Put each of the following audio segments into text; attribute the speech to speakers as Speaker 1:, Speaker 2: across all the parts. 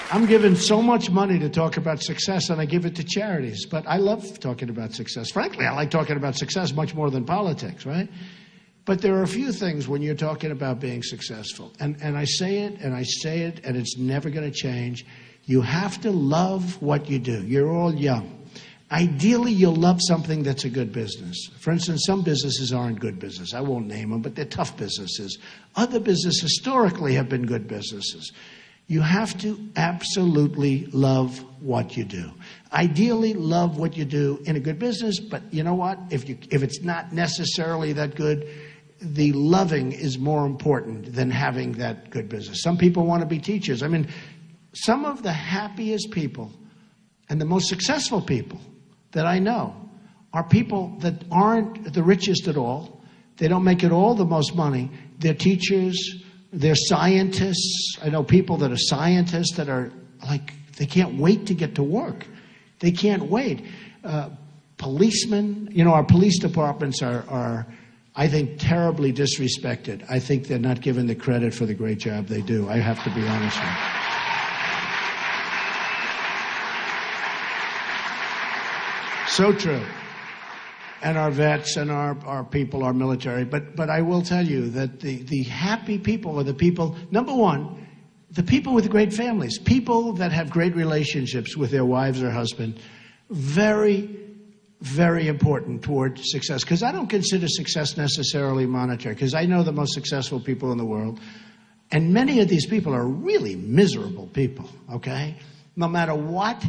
Speaker 1: I'm given so much money to talk about success, and I give it to charities. But I love talking about success. Frankly, I like talking about success much more than politics, right? But there are a few things when you're talking about being successful. And I say it, and I say it, and it's never going to change. You have to love what you do. You're all young. Ideally, you'll love something that's a good business. For instance, some businesses aren't good business. I won't name them, but they're tough businesses. Other businesses historically have been good businesses. You have to absolutely love what you do. Ideally, love what you do in a good business, but you know what? If it's not necessarily that good, the loving is more important than having that good business. Some people want to be teachers. I mean, some of the happiest people and the most successful people that I know are people that aren't the richest at all. They don't make it all the most money. They're teachers. They're scientists. I know people that are scientists that are like, they can't wait to get to work. They can't wait. Policemen, you know, our police departments are, I think, terribly disrespected. I think they're not given the credit for the great job they do. I have to be honest with you. So true. And our vets and our people, our military. But I will tell you that the happy people are the people, number one, the people with great families, people that have great relationships with their wives or husband. Very, very important toward success. Because I don't consider success necessarily monetary. Because I know the most successful people in the world. And many of these people are really miserable people, okay? No matter what.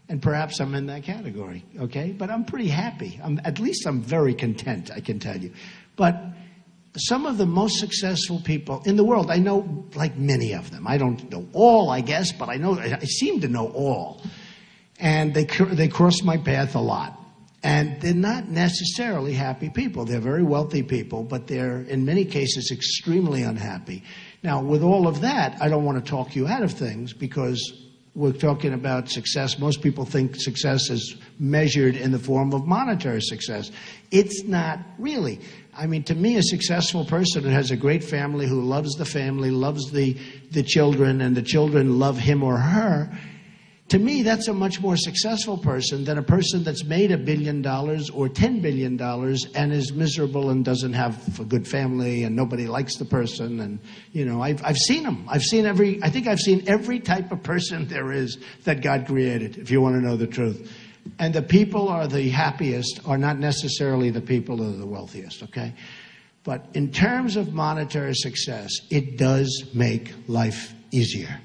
Speaker 1: And perhaps I'm in that category, okay? But I'm pretty happy. At least I'm very content, I can tell you. But some of the most successful people in the world, I know like many of them. I don't know all, I guess, but I seem to know all. And they cross my path a lot. And they're not necessarily happy people. They're very wealthy people, but they're, in many cases, extremely unhappy. Now, with all of that, I don't want to talk you out of things because we're talking about success. Most people think success is measured in the form of monetary success. It's not really. I mean, to me, a successful person who has a great family, who loves the family, loves the children, and the children love him or her, to me, that's a much more successful person than a person that's made $1 billion or $10 billion and is miserable and doesn't have a good family and nobody likes the person. And, you know, I've seen them. I think I've seen every type of person there is that God created, if you want to know the truth. And the people are the happiest are not necessarily the people who are the wealthiest, okay? But in terms of monetary success, it does make life easier.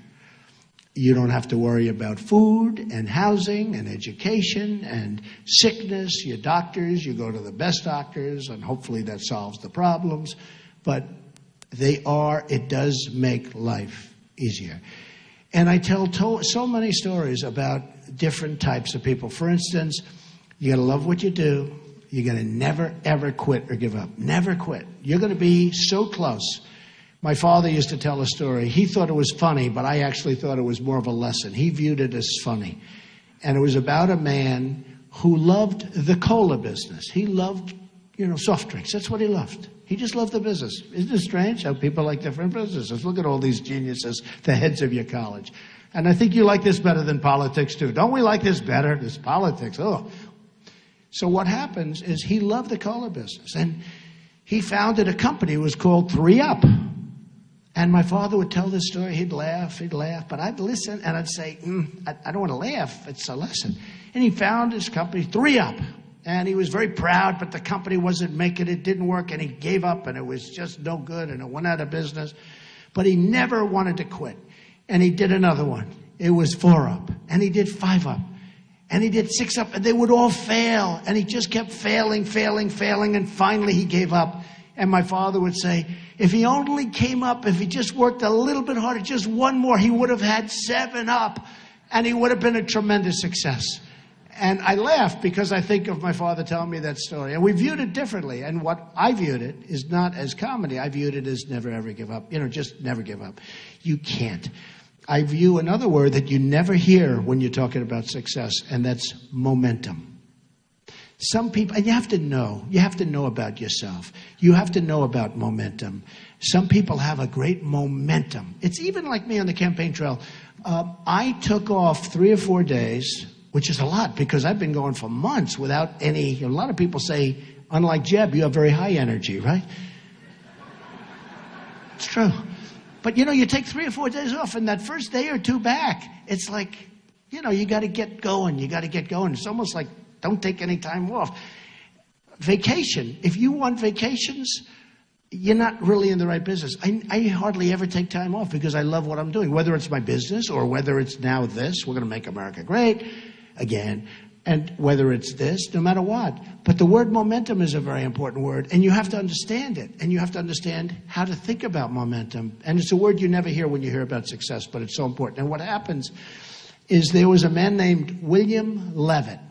Speaker 1: You don't have to worry about food and housing and education and sickness. Your doctors, you go to the best doctors, and hopefully that solves the problems. But it does make life easier. And I tell so many stories about different types of people. For instance, you got to love what you do. You're going to never, ever quit or give up. Never quit. You're going to be so close. My father used to tell a story. He thought it was funny, but I actually thought it was more of a lesson. He viewed it as funny. And it was about a man who loved the cola business. He loved, soft drinks. That's what he loved. He just loved the business. Isn't it strange how people like different businesses? Look at all these geniuses, the heads of your college. And I think you like this better than politics, too. Don't we like this better? This politics, oh. So what happens is he loved the cola business. And he founded a company. It was called 3-Up. And my father would tell this story. He'd laugh. But I'd listen, and I'd say, I don't want to laugh. It's a lesson. And he found his company, 3-Up. And he was very proud, but the company wasn't making it. Didn't work, and he gave up, and it was just no good, and it went out of business. But he never wanted to quit. And he did another one. It was 4-Up. And he did 5-Up. And he did 6-Up, and they would all fail. And he just kept failing, and finally he gave up. And my father would say, if he only came up, if he just worked a little bit harder, just one more, he would have had 7-Up, and he would have been a tremendous success. And I laugh because I think of my father telling me that story. And we viewed it differently. And what I viewed it is not as comedy. I viewed it as never, ever give up. Just never give up. You can't. I view another word that you never hear when you're talking about success, and that's momentum. Some people, and you have to know about yourself. You have to know about momentum. Some people have a great momentum. It's even like me on the campaign trail. I took off 3 or 4 days, which is a lot because I've been going for months without any. A lot of people say, unlike Jeb, you have very high energy, right? It's true. But, you take 3 or 4 days off, and that first day or two back, it's like, you got to get going. You got to get going. It's almost like don't take any time off. Vacation. If you want vacations, you're not really in the right business. I hardly ever take time off because I love what I'm doing, whether it's my business or whether it's now this. We're going to make America great again. And whether it's this, no matter what. But the word momentum is a very important word, and you have to understand it. And you have to understand how to think about momentum. And it's a word you never hear when you hear about success, but it's so important. And what happens is there was a man named William Levitt,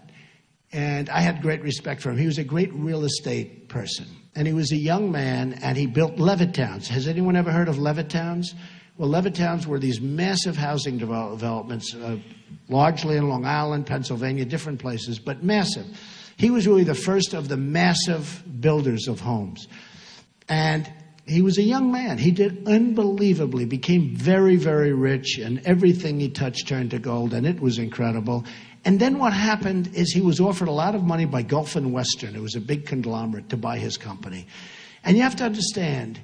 Speaker 1: and I had great respect for him. He was a great real estate person. And he was a young man, and he built Levittowns. Has anyone ever heard of Levittowns? Well, Levittowns were these massive housing developments, largely in Long Island, Pennsylvania, different places, but massive. He was really the first of the massive builders of homes. And he was a young man. He did unbelievably, became very, very rich, and everything he touched turned to gold, and it was incredible. And then what happened is he was offered a lot of money by Gulf and Western. It was a big conglomerate to buy his company. And you have to understand,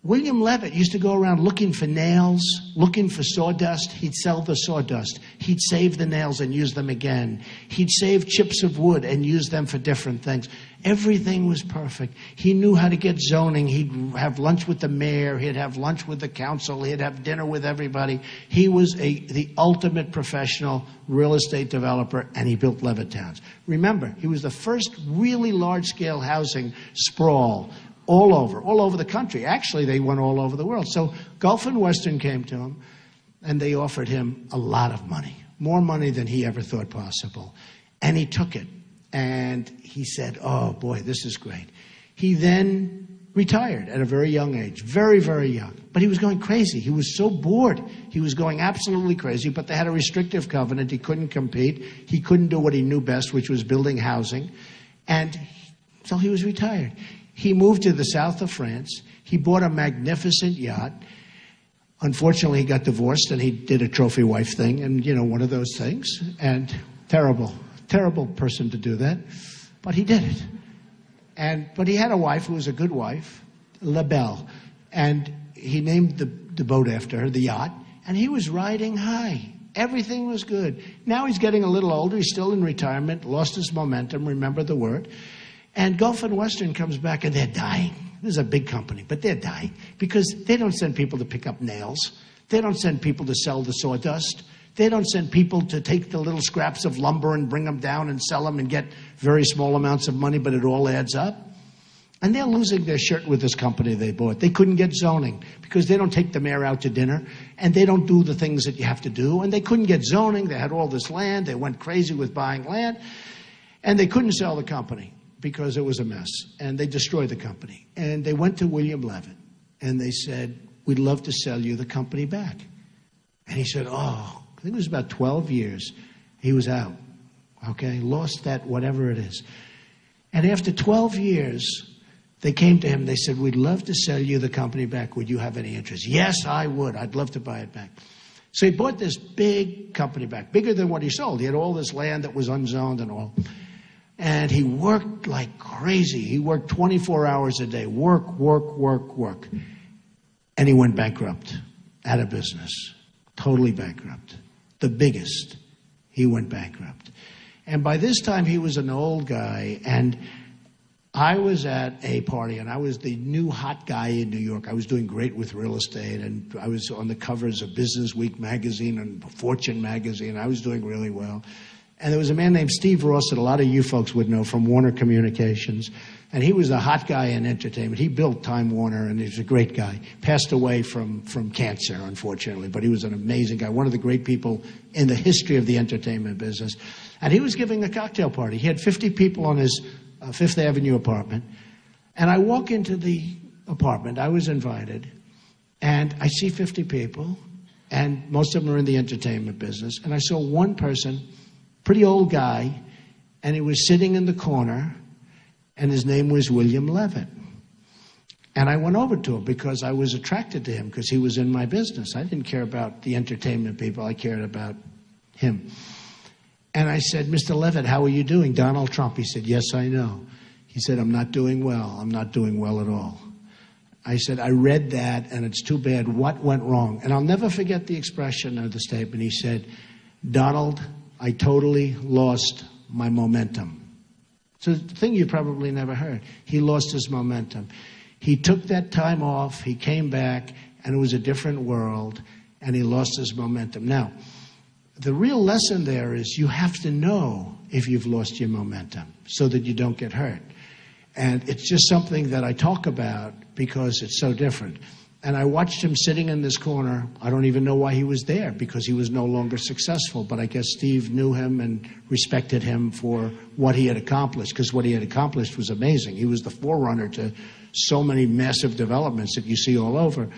Speaker 1: William Levitt used to go around looking for nails, looking for sawdust. He'd sell the sawdust. He'd save the nails and use them again. He'd save chips of wood and use them for different things. Everything was perfect. He knew how to get zoning. He'd have lunch with the mayor. He'd have lunch with the council. He'd have dinner with everybody. He was the ultimate professional real estate developer, and he built Levittowns. Remember, he was the first really large-scale housing sprawl all over the country. Actually, they went all over the world. So Gulf and Western came to him, and they offered him a lot of money, more money than he ever thought possible. And he took it, and he said, oh, boy, this is great. He then retired at a very young age, very, very young. But he was going crazy. He was so bored. He was going absolutely crazy, but they had a restrictive covenant. He couldn't compete. He couldn't do what he knew best, which was building housing. And so he was retired. He moved to the south of France. He bought a magnificent yacht. Unfortunately, he got divorced, and he did a trophy wife thing, and, one of those things. And terrible person to do that. But he did it. But he had a wife who was a good wife, La Belle. And he named the boat after her, the yacht. And he was riding high. Everything was good. Now he's getting a little older. He's still in retirement, lost his momentum, remember the word. And Gulf and Western comes back, and they're dying. This is a big company, but they're dying because they don't send people to pick up nails. They don't send people to sell the sawdust. They don't send people to take the little scraps of lumber and bring them down and sell them and get very small amounts of money, but it all adds up. And they're losing their shirt with this company they bought. They couldn't get zoning because they don't take the mayor out to dinner, and they don't do the things that you have to do. And they couldn't get zoning. They had all this land. They went crazy with buying land, and they couldn't sell the company because it was a mess, and they destroyed the company. And they went to William Levitt, and they said, we'd love to sell you the company back. And he said, I think it was about 12 years. He was out, okay, lost that whatever it is. And after 12 years, they came to him, they said, we'd love to sell you the company back. Would you have any interest? Yes, I would. I'd love to buy it back. So he bought this big company back, bigger than what he sold. He had all this land that was unzoned and all. And he worked like crazy. He worked 24 hours a day. Work. And he went bankrupt, out of business, totally bankrupt. The biggest, he went bankrupt. And by this time, he was an old guy. And I was at a party, and I was the new hot guy in New York. I was doing great with real estate, and I was on the covers of Business Week magazine and Fortune magazine. I was doing really well. And there was a man named Steve Ross that a lot of you folks would know from Warner Communications. And he was the hot guy in entertainment. He built Time Warner, and he was a great guy. Passed away from cancer, unfortunately, but he was an amazing guy, one of the great people in the history of the entertainment business. And he was giving a cocktail party. He had 50 people on his Fifth Avenue apartment. And I walk into the apartment. I was invited. And I see 50 people, and most of them are in the entertainment business. And I saw one person, pretty old guy, and he was sitting in the corner, and his name was William Levitt. And I went over to him because I was attracted to him because he was in my business. I didn't care about the entertainment people. I cared about him. And I said, Mr. Levitt, how are you doing? Donald Trump. He said, yes, I know. He said, I'm not doing well. I'm not doing well at all. I said, I read that, and it's too bad. What went wrong? And I'll never forget the expression of the statement. He said, Donald, I totally lost my momentum. It's a thing you probably never heard. He lost his momentum. He took that time off, he came back, and it was a different world, and he lost his momentum. Now, the real lesson there is you have to know if you've lost your momentum so that you don't get hurt. And it's just something that I talk about because it's so different. And I watched him sitting in this corner. I don't even know why he was there, because he was no longer successful. But I guess Steve knew him and respected him for what he had accomplished, because what he had accomplished was amazing. He was the forerunner to so many massive developments that you see all over.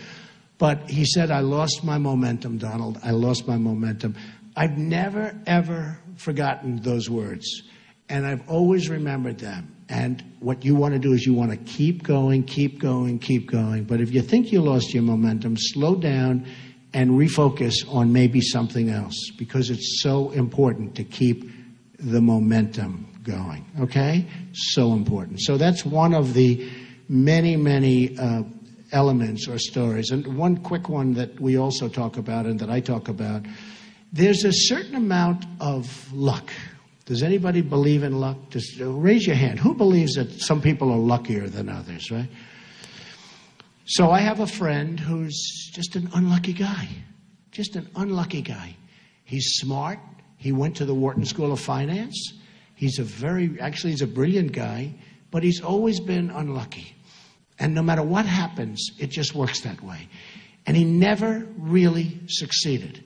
Speaker 1: But he said, I lost my momentum, Donald. I lost my momentum. I've never, ever forgotten those words. And I've always remembered them. And what you want to do is you want to keep going, keep going, keep going. But if you think you lost your momentum, slow down and refocus on maybe something else, because it's so important to keep the momentum going, okay? So important. So that's one of the many, many elements or stories. And one quick one that we also talk about and that I talk about, there's a certain amount of luck. Does anybody believe in luck? Just raise your hand. Who believes that some people are luckier than others, right? So I have a friend who's just an unlucky guy. Just an unlucky guy. He's smart. He went to the Wharton School of Finance. He's a brilliant guy, but he's always been unlucky. And no matter what happens, it just works that way. And he never really succeeded.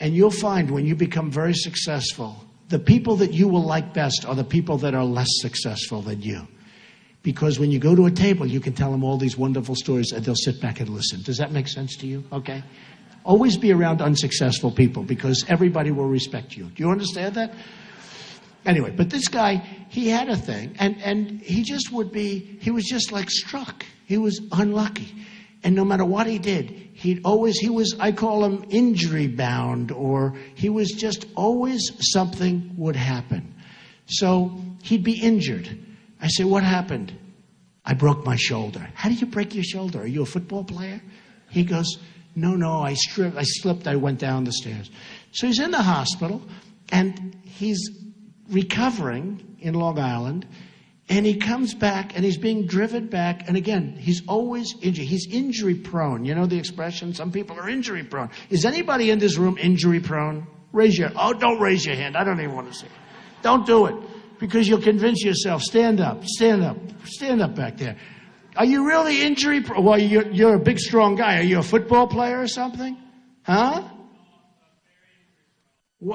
Speaker 1: And you'll find when you become very successful, the people that you will like best are the people that are less successful than you. Because when you go to a table, you can tell them all these wonderful stories and they'll sit back and listen. Does that make sense to you? Okay? Always be around unsuccessful people because everybody will respect you. Do you understand that? Anyway, but this guy, he had a thing, and he was just like struck. He was unlucky. And no matter what he did, I call him injury bound, or he was just always something would happen. So he'd be injured. I say, what happened? I broke my shoulder. How did you break your shoulder? Are you a football player? He goes, no, I slipped, I went down the stairs. So he's in the hospital, and he's recovering in Long Island, and he comes back, and he's being driven back, and again, he's always injured. He's injury prone. You know the expression? Some people are injury prone. Is anybody in this room injury prone? Don't raise your hand. I don't even want to see it. Don't do it, because you'll convince yourself. Stand up back there. Are you really injury prone? Well, you're a big, strong guy. Are you a football player or something? Huh?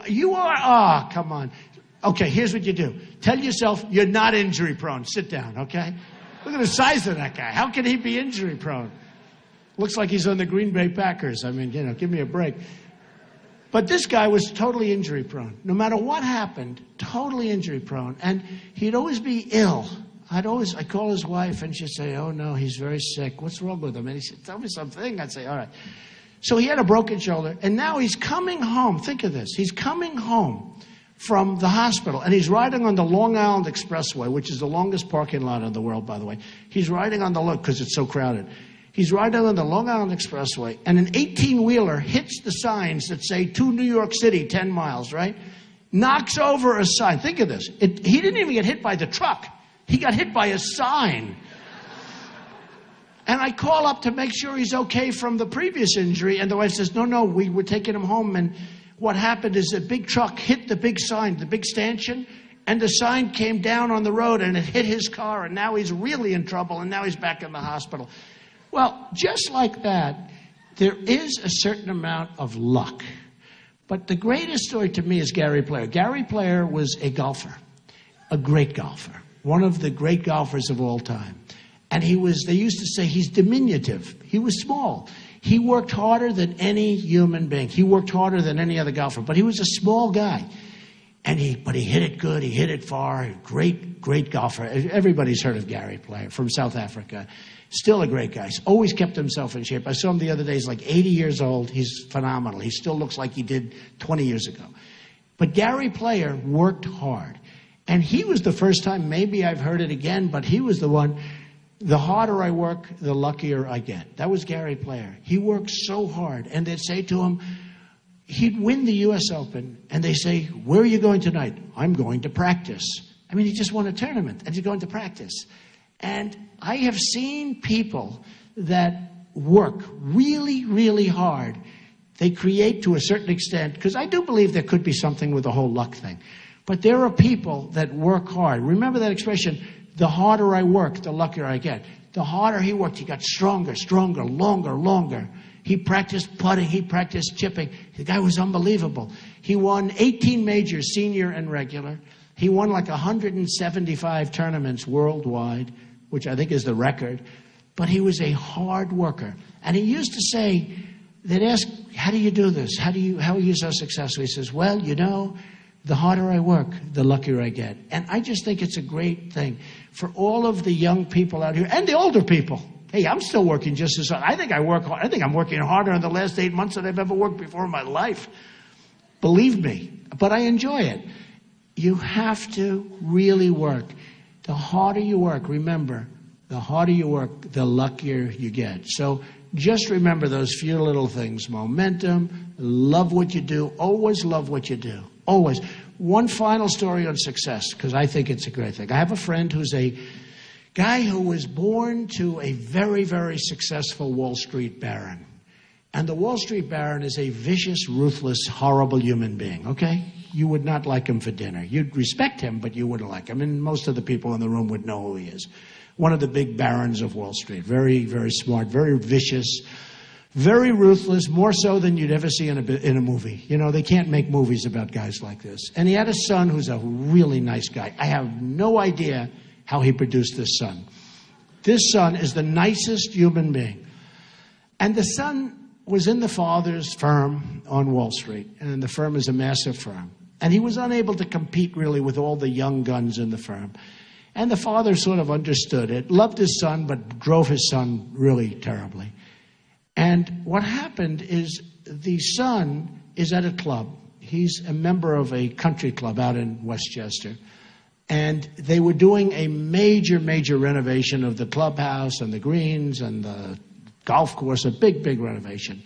Speaker 1: You are? Ah, come on. Okay, here's what you do. Tell yourself you're not injury prone. Sit down, okay? Look at the size of that guy. How can he be injury prone? Looks like he's on the Green Bay Packers. I mean, give me a break. But this guy was totally injury prone. No matter what happened, totally injury prone. And he'd always be ill. I'd call his wife and she'd say, oh no, he's very sick. What's wrong with him? And he said, tell me something. I'd say, all right. So he had a broken shoulder, and now he's coming home. Think of this. He's coming home from the hospital, and he's riding on the Long Island Expressway, which is the longest parking lot in the world, by the way. He's riding on because it's so crowded. He's riding on the Long Island Expressway, and an 18-wheeler hits the signs that say, to New York City, 10 miles, right? Knocks over a sign. Think of this. He didn't even get hit by the truck. He got hit by a sign. And I call up to make sure he's okay from the previous injury, and the wife says, no, we were taking him home, and what happened is a big truck hit the big sign, the big stanchion, and the sign came down on the road and it hit his car, and now he's really in trouble, and now he's back in the hospital. Well, just like that, there is a certain amount of luck. But the greatest story to me is Gary Player. Gary Player was a golfer, a great golfer, one of the great golfers of all time. And they used to say he's diminutive. He was small. He worked harder than any human being. He worked harder than any other golfer, but he was a small guy. But he hit it good. He hit it far. Great golfer. Everybody's heard of Gary Player from South Africa. Still a great guy. He's always kept himself in shape. I saw him the other day. He's like 80 years old. He's phenomenal. He still looks like he did 20 years ago. But Gary Player worked hard. And he was the first time, maybe I've heard it again, but he was the one, the harder I work, the luckier I get. That was Gary Player. He worked so hard. And they'd say to him, he'd win the U.S. Open, and they say, where are you going tonight? I'm going to practice. I mean, he just won a tournament, and he's going to practice. And I have seen people that work really, really hard. They create to a certain extent, because I do believe there could be something with the whole luck thing. But there are people that work hard. Remember that expression, the harder I work, the luckier I get. The harder he worked, he got stronger, longer. He practiced putting, he practiced chipping. The guy was unbelievable. He won 18 majors, senior and regular. He won like 175 tournaments worldwide, which I think is the record. But he was a hard worker. And he used to say, they'd ask, how do you do this? How are you so successful? He says, well, you know, the harder I work, the luckier I get. And I just think it's a great thing for all of the young people out here and the older people. Hey, I'm still working just as hard. I think I work hard. I think I'm working harder in the last 8 months than I've ever worked before in my life. Believe me. But I enjoy it. You have to really work. The harder you work, remember, the harder you work, the luckier you get. So just remember those few little things. Momentum, love what you do, always love what you do. Always. One final story on success, because I think it's a great thing. I have a friend who's a guy who was born to a very, very successful Wall Street baron. And the Wall Street baron is a vicious, ruthless, horrible human being, okay? You would not like him for dinner. You'd respect him, but you wouldn't like him. And most of the people in the room would know who he is. One of the big barons of Wall Street. Very, very smart, very vicious, very ruthless, more so than you'd ever see in a movie. You know, they can't make movies about guys like this. And he had a son who's a really nice guy. I have no idea how he produced this son. This son is the nicest human being. And the son was in the father's firm on Wall Street. And the firm is a massive firm. And he was unable to compete really with all the young guns in the firm. And the father sort of understood it, loved his son, but drove his son really terribly. And what happened is the son is at a club. He's a member of a country club out in Westchester. And they were doing a major, major renovation of the clubhouse and the greens and the golf course, a big, big renovation.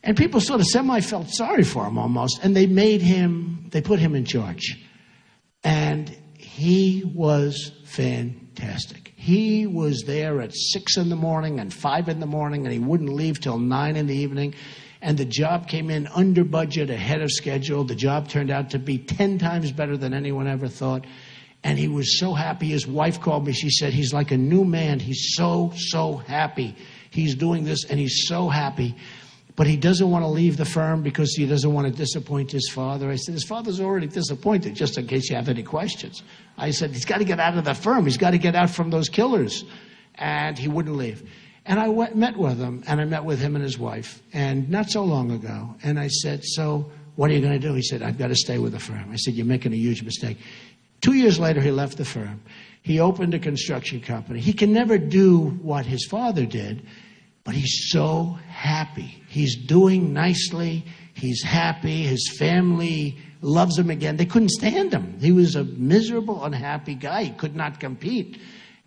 Speaker 1: And people sort of semi-felt sorry for him almost. And they put him in charge. And he was fantastic. He was there at 6 in the morning and 5 in the morning, and he wouldn't leave till 9 in the evening. And the job came in under budget, ahead of schedule. The job turned out to be 10 times better than anyone ever thought. And he was so happy. His wife called me. She said, he's like a new man. He's so, so happy. He's doing this, and he's so happy. But he doesn't want to leave the firm because he doesn't want to disappoint his father. I said, his father's already disappointed, just in case you have any questions. I said, he's got to get out of the firm. He's got to get out from those killers. And he wouldn't leave. And I met with him, and I met with him and his wife, and not so long ago. And I said, so what are you going to do? He said, I've got to stay with the firm. I said, you're making a huge mistake. 2 years later, he left the firm. He opened a construction company. He can never do what his father did, but he's so happy. He's doing nicely. He's happy. His family loves him again. They couldn't stand him. He was a miserable, unhappy guy. He could not compete.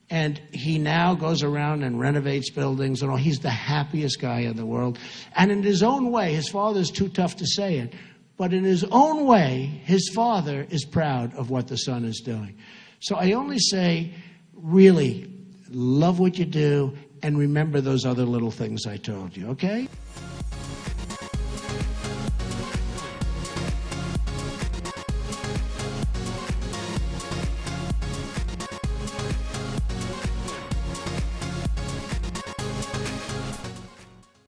Speaker 1: And he now goes around and renovates buildings and all. He's the happiest guy in the world. And in his own way, his father's too tough to say it, but in his own way, his father is proud of what the son is doing. So I only say, really, love what you do, and remember those other little things I told you, okay?